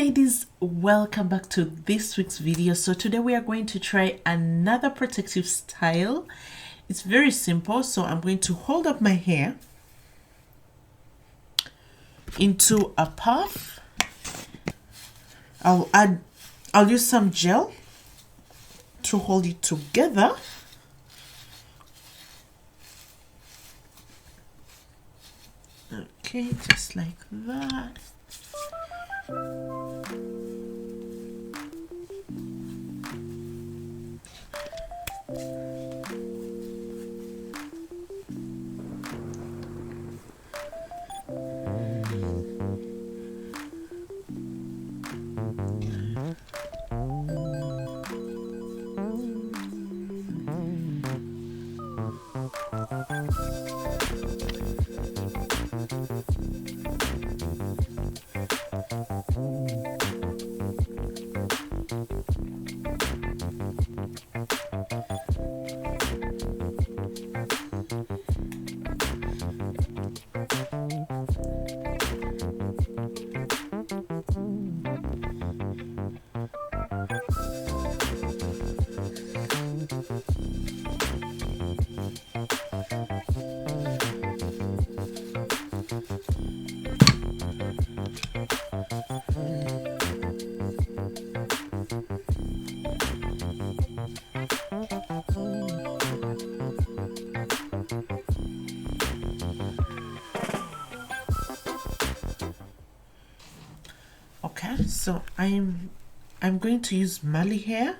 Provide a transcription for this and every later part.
ladies, welcome back to this week's video. So today we are going to try another protective style. It's very simple. So I'm going to hold up my hair into a puff. I'll use some gel to hold it together. Okay, just like that. Okay, so I'm going to use Mali hair.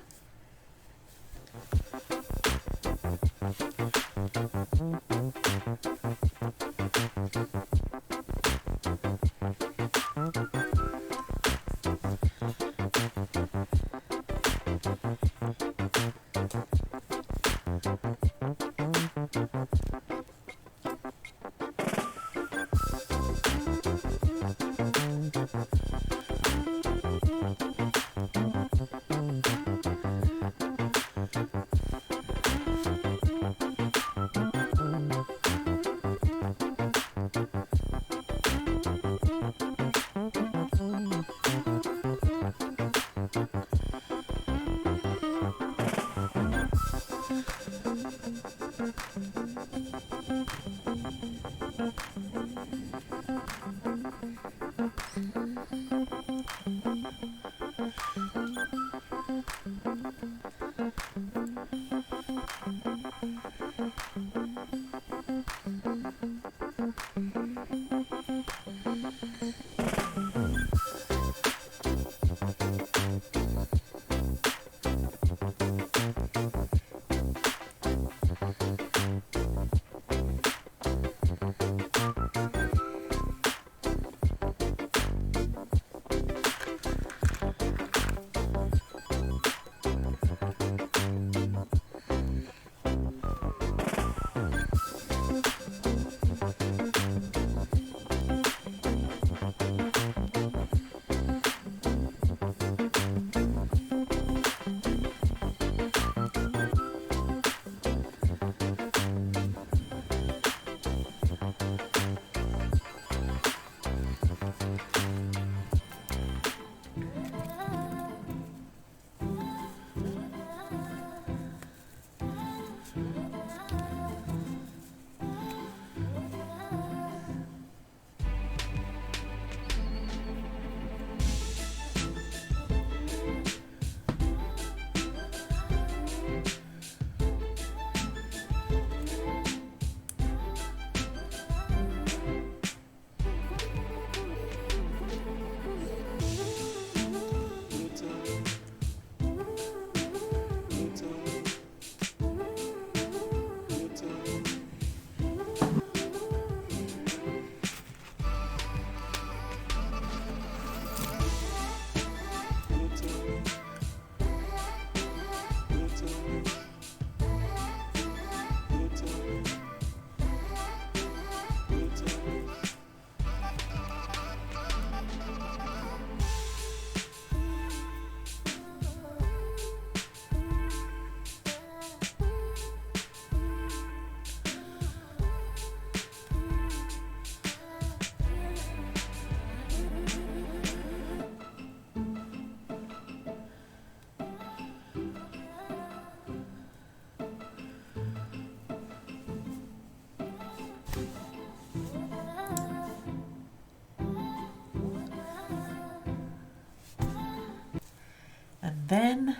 then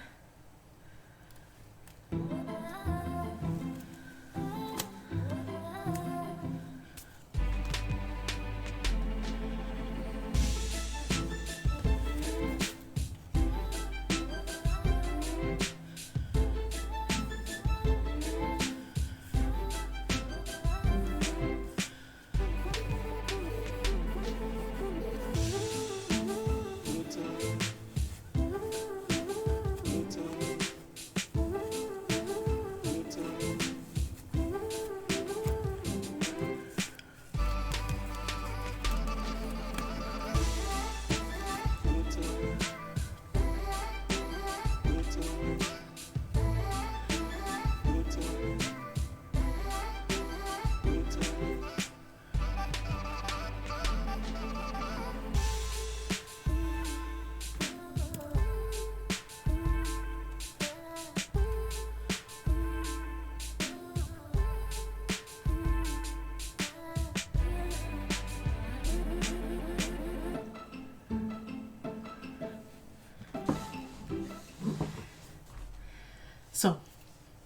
so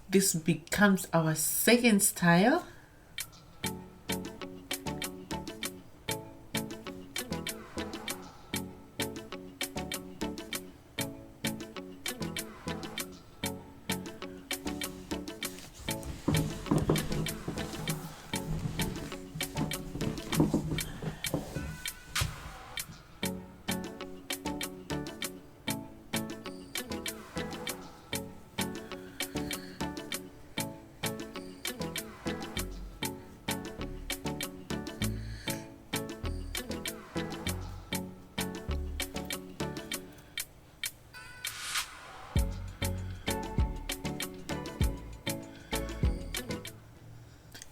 this becomes our second style.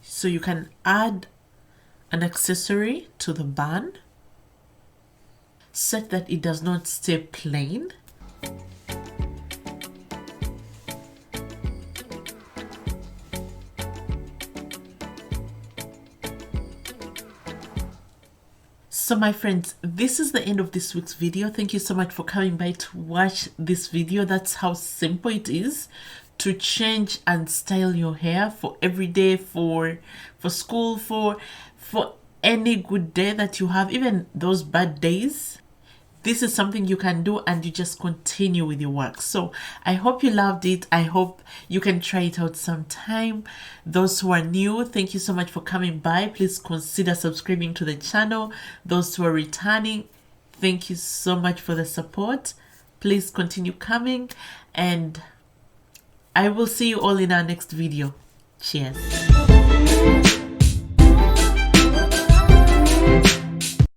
So you can add an accessory to the band, such that it does not stay plain. So my friends, this is the end of this week's video. Thank you so much for coming by to watch this video. That's how simple it is to change and style your hair for every day, for school, for any good day that you have, even those bad days. This is something you can do and you just continue with your work. So I hope you loved it. I hope you can try it out sometime. Those who are new, thank you so much for coming by. Please consider subscribing to the channel. Those who are returning, thank you so much for the support. Please continue coming, and I will see you all in our next video. Cheers.